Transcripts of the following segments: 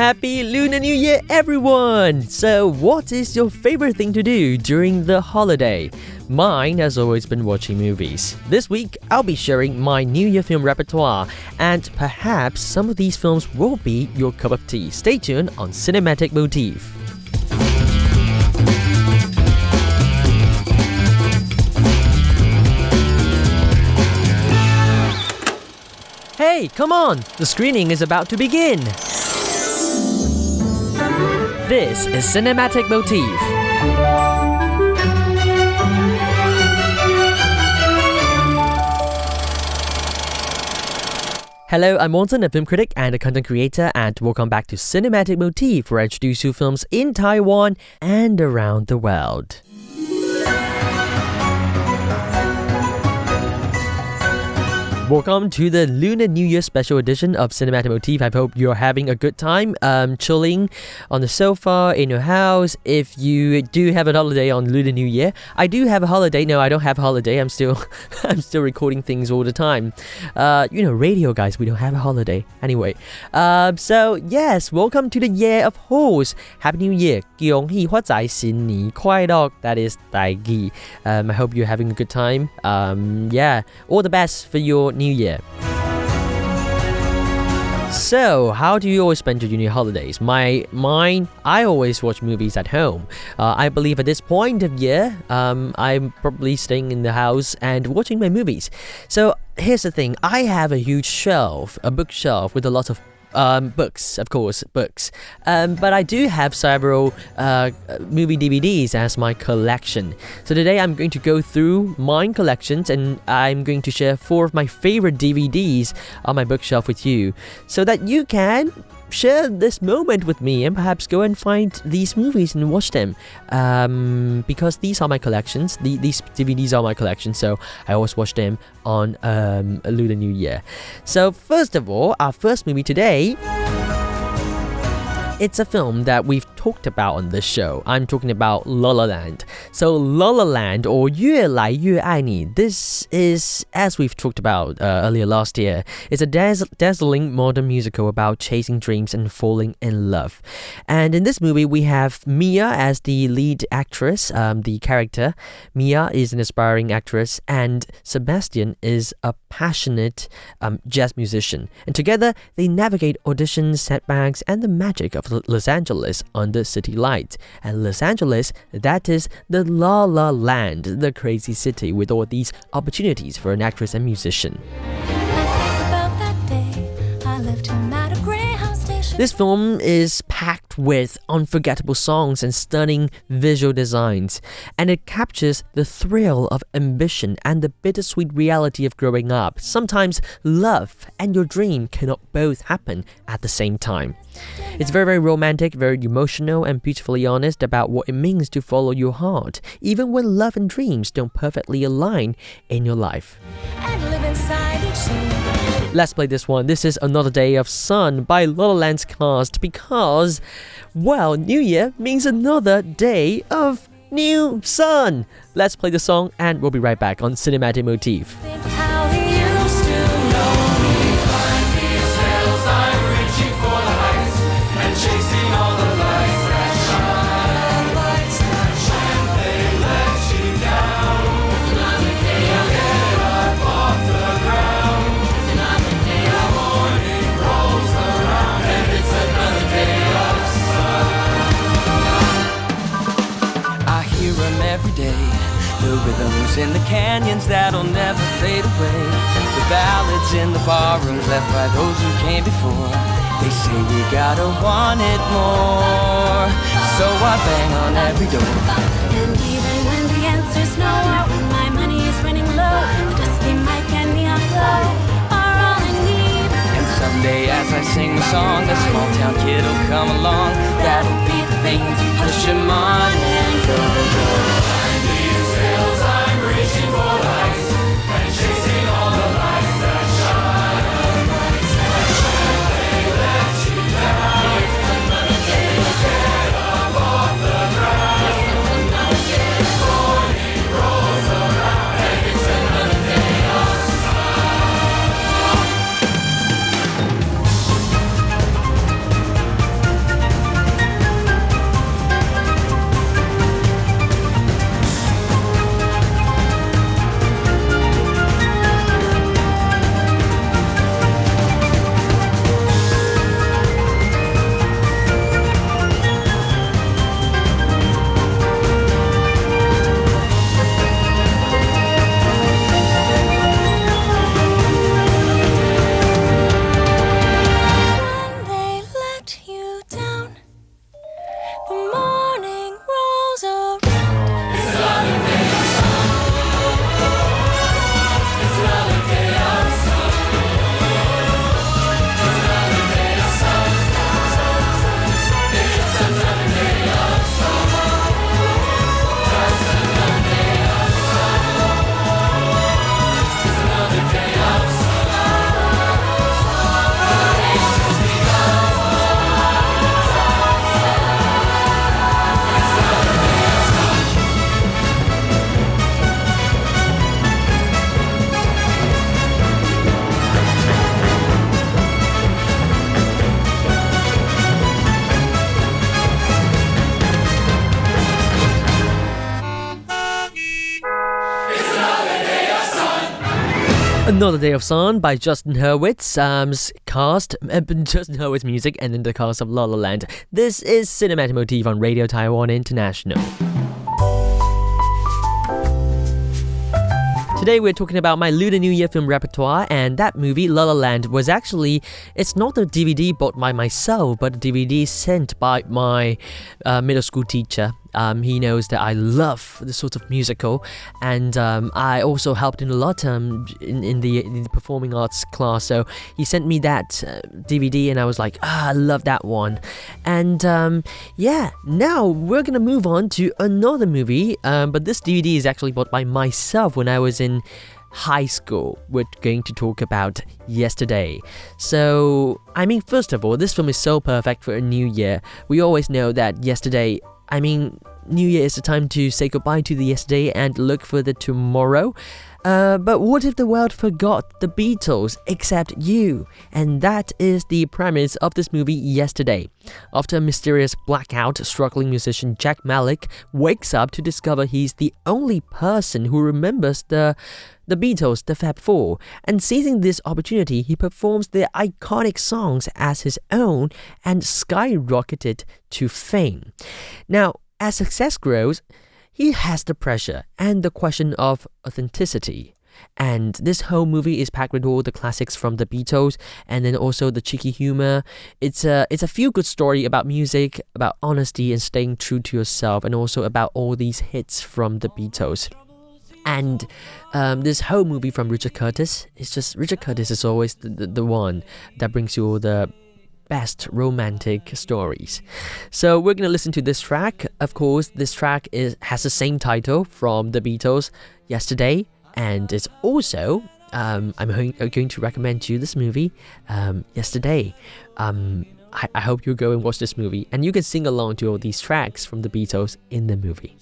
Happy Lunar New Year, everyone! So, what is your favorite thing to do during the holiday? Mine has always been watching movies. This week, I'll be sharing my New Year film repertoire, and perhaps some of these films will be your cup of tea. Stay tuned on Cinematic Motif. Hey, come on! The screening is about to begin! This is Cinematic Motif. Hello, I'm Wanson, a film critic and a content creator, and welcome back to Cinematic Motif, where I introduce you films in Taiwan and around the world. Welcome to the Lunar New Year special edition of Cinematic Motif. I hope you're having a good time, chilling on the sofa in your house. If you do have a holiday on Lunar New Year, I do have a holiday. No, I don't have a holiday. I'm still recording things all the time. Radio guys, we don't have a holiday. Anyway, so yes, welcome to the Year of Horse. Happy New Year. 恭喜發財，新年快樂. That is 大吉. I hope you're having a good time. All the best for your New Year. So, how do you always spend your New Year holidays? Mine, I always watch movies at home. I believe at this point of year, I'm probably staying in the house and watching my movies. So, here's the thing. I have a huge shelf, a bookshelf with a lot of books, of course, books. But I do have several movie DVDs as my collection. So today I'm going to go through mine collections and I'm going to share 4 of my favorite DVDs on my bookshelf with you so that you can share this moment with me and perhaps go and find these movies and watch them, because these are my collections. These DVDs are my collection, so I always watch them on Lunar New Year. So first of all, our first movie today, it's a film that we've talked about on this show. I'm talking about La La Land. So La La Land, or 越来越爱你, this is, as we've talked about earlier last year, it's a dazzling modern musical about chasing dreams and falling in love. And in this movie, we have Mia as the lead actress, the character. Mia is an aspiring actress, and Sebastian is a passionate jazz musician. And together, they navigate auditions, setbacks, and the magic of Los Angeles under city lights. And Los Angeles, that is the La La Land, the crazy city with all these opportunities for an actress and musician. This film is packed with unforgettable songs and stunning visual designs, and it captures the thrill of ambition and the bittersweet reality of growing up. Sometimes love and your dream cannot both happen at the same time. It's very, very romantic, very emotional, and beautifully honest about what it means to follow your heart, even when love and dreams don't perfectly align in your life. Let's play this one. This is Another Day of Sun by La La Land's cast because, well, New Year means another day of new sun. Let's play the song and we'll be right back on Cinematic Motif. The rhythms in the canyons that'll never fade away. The ballads in the barrooms left by those who came before. They say we gotta want it more, so I bang on every door. And even when the answer's no, when my money is running low, the dusty mic and neon glow are all I need. And someday as I sing the song, a small town kid will come along. That'll be the thing to push him on and go. I'm reaching for lights and chasing all the lights that shine. When they let you down, it's another day to get up off the ground. Morning rolls around and it's another day of sun. Another Day of Sun by Justin Hurwitz, Justin Hurwitz music, and then the cast of La La Land. This is Cinematic Motif on Radio Taiwan International. Today we're talking about my Lunar New Year film repertoire, and that movie, La La Land, was actually, it's not a DVD bought by myself, but a DVD sent by my middle school teacher. He knows that I love this sort of musical, and I also helped in a lot in the performing arts class, so he sent me that DVD, and I was like, I love that one. And now we're gonna move on to another movie, but this DVD is actually bought by myself when I was in high school. We're going to talk about Yesterday. So, I mean, first of all, this film is so perfect for a new year. We always know that yesterday, I mean, New Year is the time to say goodbye to the yesterday and look for the tomorrow. But what if the world forgot the Beatles except you? And that is the premise of this movie Yesterday. After a mysterious blackout, struggling musician Jack Malik wakes up to discover he's the only person who remembers the Beatles, the Fab Four, and seizing this opportunity, he performs their iconic songs as his own and skyrocketed to fame. Now, as success grows, he has the pressure and the question of authenticity. And this whole movie is packed with all the classics from the Beatles, and then also the cheeky humor. It's a feel-good story about music, about honesty and staying true to yourself, and also about all these hits from the Beatles. And this whole movie from Richard Curtis, it's just, Richard Curtis is always the one that brings you all the best romantic stories. So we're going to listen to this track. Of course, this track has the same title from the Beatles, Yesterday, and it's also, I'm going to recommend to you this movie, Yesterday. I hope you go and watch this movie, and you can sing along to all these tracks from the Beatles in the movie.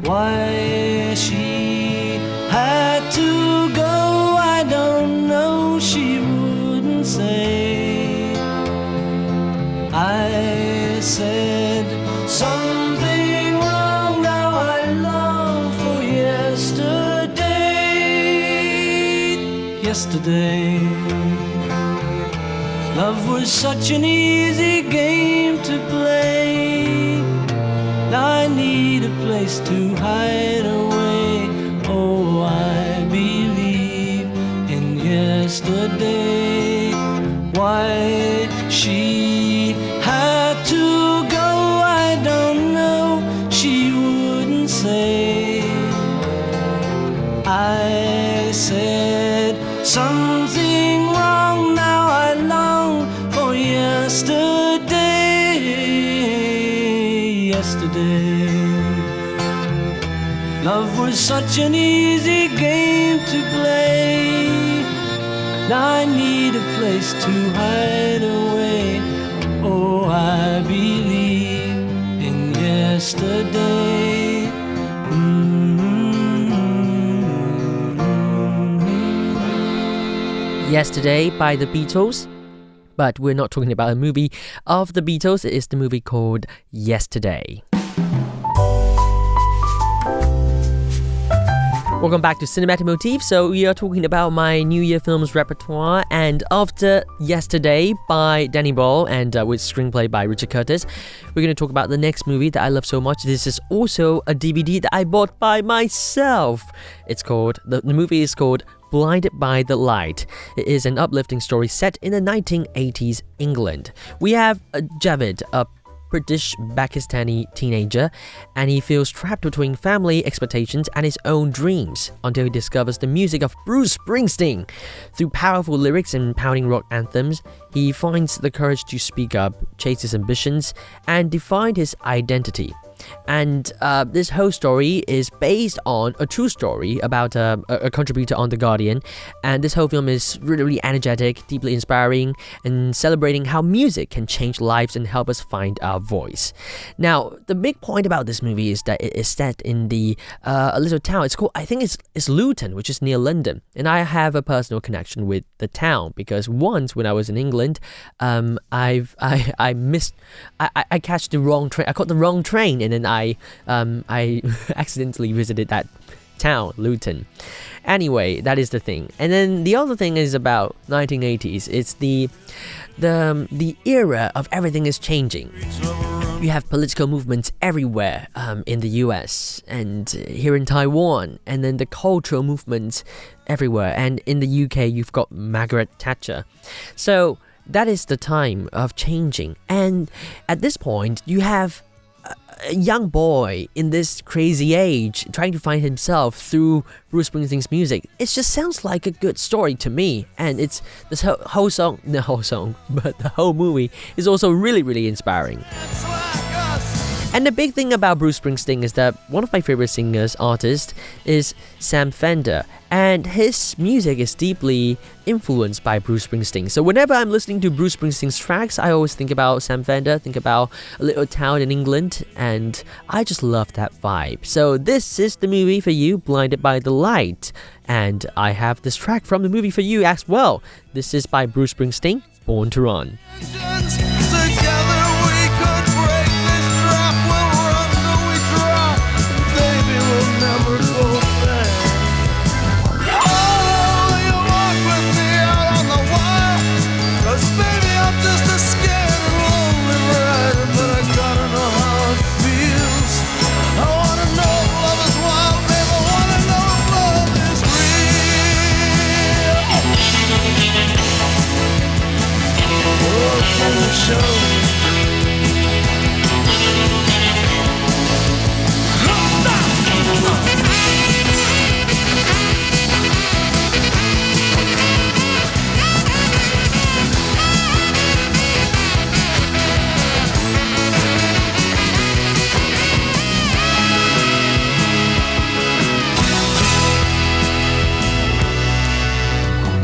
Why she had to go, I don't know, she wouldn't say. I said something wrong, now I long for yesterday. Yesterday, love was such an easy game to play. Now I need a place to hide away. Oh, I believe in yesterday. Why she had to go, I don't know, she wouldn't say. I said something wrong, now I long for yesterday. Yesterday, love was such an easy game to play. Now I need a place to hide away. Oh, I believe in yesterday. Yesterday by the Beatles. But we're not talking about a movie of the Beatles, it is the movie called Yesterday. Welcome back to Cinematic Motif. So we are talking about my New Year films repertoire, and after Yesterday by Danny Boyle and with screenplay by Richard Curtis, we're going to talk about the next movie that I love so much. This is also a DVD that I bought by myself. It's called, the movie is called Blinded by the Light. It is an uplifting story set in the 1980s England. We have Javed, a British Pakistani teenager, and he feels trapped between family expectations and his own dreams until he discovers the music of Bruce Springsteen. Through powerful lyrics and pounding rock anthems, he finds the courage to speak up, chase his ambitions, and define his identity. And this whole story is based on a true story about a contributor on The Guardian, and this whole film is really, really energetic, deeply inspiring, and celebrating how music can change lives and help us find our voice. Now, the big point about this movie is that it is set in the a little town. It's called, I think it's Luton, which is near London, and I have a personal connection with the town because once when I was in England, I catch the wrong train. I caught the wrong train, and then I accidentally visited that town, Luton. Anyway, that is the thing. And then the other thing is about 1980s. It's the era of everything is changing. You have political movements everywhere in the US and here in Taiwan, and then the cultural movements everywhere. And in the UK, you've got Margaret Thatcher. So that is the time of changing. And at this point, you have a young boy in this crazy age trying to find himself through Bruce Springsteen's music. It just sounds like a good story to me, and it's this whole song, but the whole movie is also really, really inspiring. And the big thing about Bruce Springsteen is that one of my favorite singers, artists, is Sam Fender, and his music is deeply influenced by Bruce Springsteen. So whenever I'm listening to Bruce Springsteen's tracks, I always think about Sam Fender, think about a little town in England, and I just love that vibe. So this is the movie for you, Blinded by the Light, and I have this track from the movie for you as well. This is by Bruce Springsteen, Born to Run.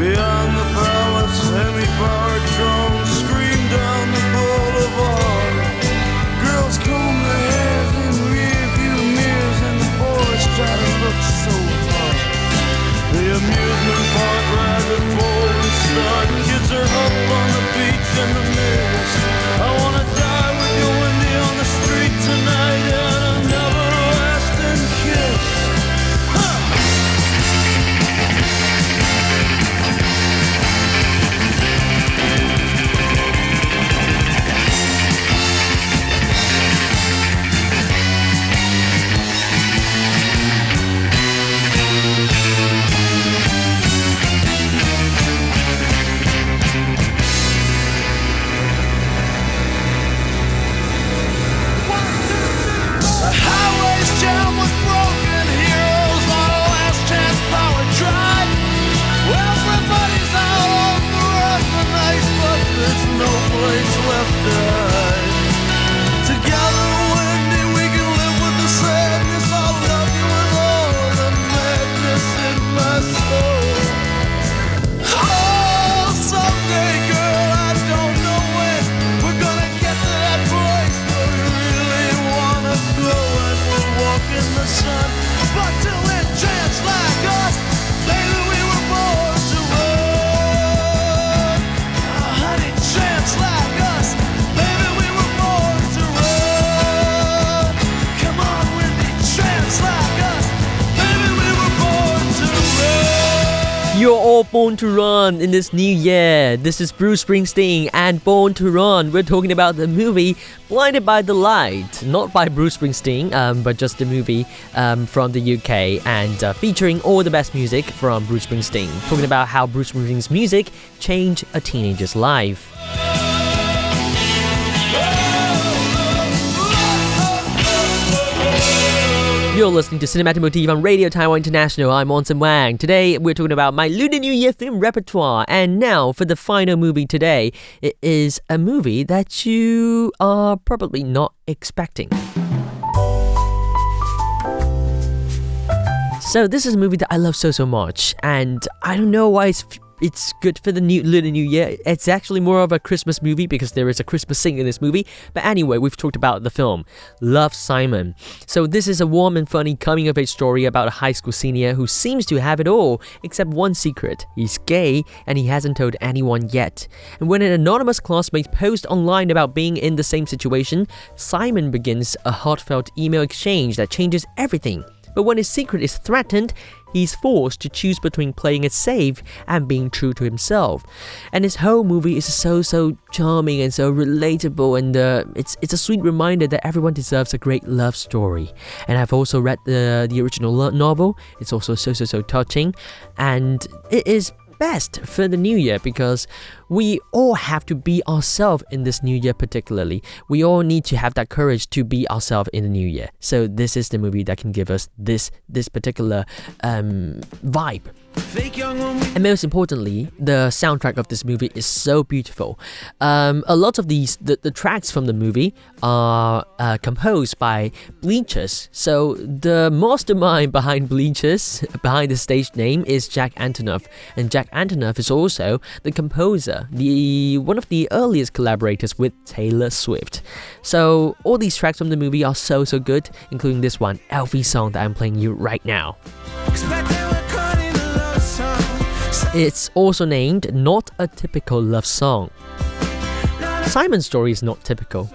Beyond the palace, semi-powered drones scream down the boulevard. Girls comb their hair in rearview mirrors, and the boys try to look so hard. The amusement park rides are full and start. Kids are huddled on the beach and the mirrors. I wanna die with you, Wendy, on the street tonight, and another lasting kiss. You're all born to run in this new year. This is Bruce Springsteen and Born to Run. We're talking about the movie Blinded by the Light. Not by Bruce Springsteen, but just the movie from the UK and featuring all the best music from Bruce Springsteen. Talking about how Bruce Springsteen's music changed a teenager's life. You're listening to Cinematic Motif on Radio Taiwan International. I'm Wanson Wang. Today we're talking about my Lunar New Year film repertoire. And now for the final movie today. It is a movie that you are probably not expecting. So this is a movie that I love so much. And I don't know why it's good for the Lunar New Year. It's actually more of a Christmas movie because there is a Christmas scene in this movie. But anyway, we've talked about the film Love, Simon. So this is a warm and funny coming-of-age story about a high school senior who seems to have it all except one secret. He's gay and he hasn't told anyone yet. And when an anonymous classmate posts online about being in the same situation, Simon begins a heartfelt email exchange that changes everything. but when his secret is threatened, he's forced to choose between playing it safe and being true to himself. And this whole movie is so charming and so relatable, and it's a sweet reminder that everyone deserves a great love story. And I've also read the original novel. It's also so touching, and it is best for the new year because we all have to be ourselves in this new year. Particularly, we all need to have that courage to be ourselves in the new year. So this is the movie that can give us this particular vibe. And most importantly, the soundtrack of this movie is so beautiful. A lot of the tracks from the movie are composed by Bleachers. So the mastermind behind Bleachers, behind the stage name, is Jack Antonoff, and Jack Antonoff is also the composer, one of the earliest collaborators with Taylor Swift. So all these tracks from the movie are so good, including this one, Elfie song that I'm playing you right now. It's also named Not a Typical Love Song. Simon's story is not typical.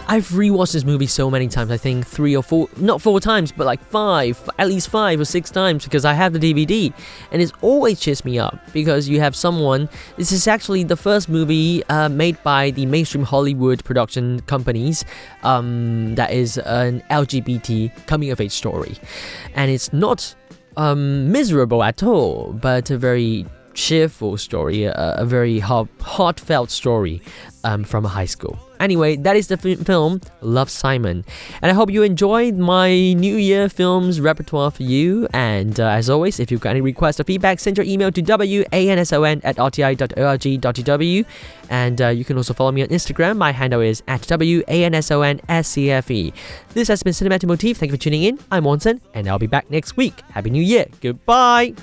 I've rewatched this movie so many times, I think 3 or 4, not 4 times, but like 5, at least 5 or 6 times, because I have the DVD, and it's always cheers me up, because you have someone, this is actually the first movie made by the mainstream Hollywood production companies that is an LGBT coming-of-age story, and it's not miserable at all, but a very cheerful story, a very heartfelt story from a high school. Anyway, that is the film Love, Simon, and I hope you enjoyed my New Year films repertoire for you. And as always, if you've got any requests or feedback, send your email to wanson@rti.org.tw, and you can also follow me on Instagram. My handle is @wansonscfe. This has been Cinematic Motif. Thank you for tuning in. I'm Wanson, and I'll be back next week. Happy New Year. Goodbye.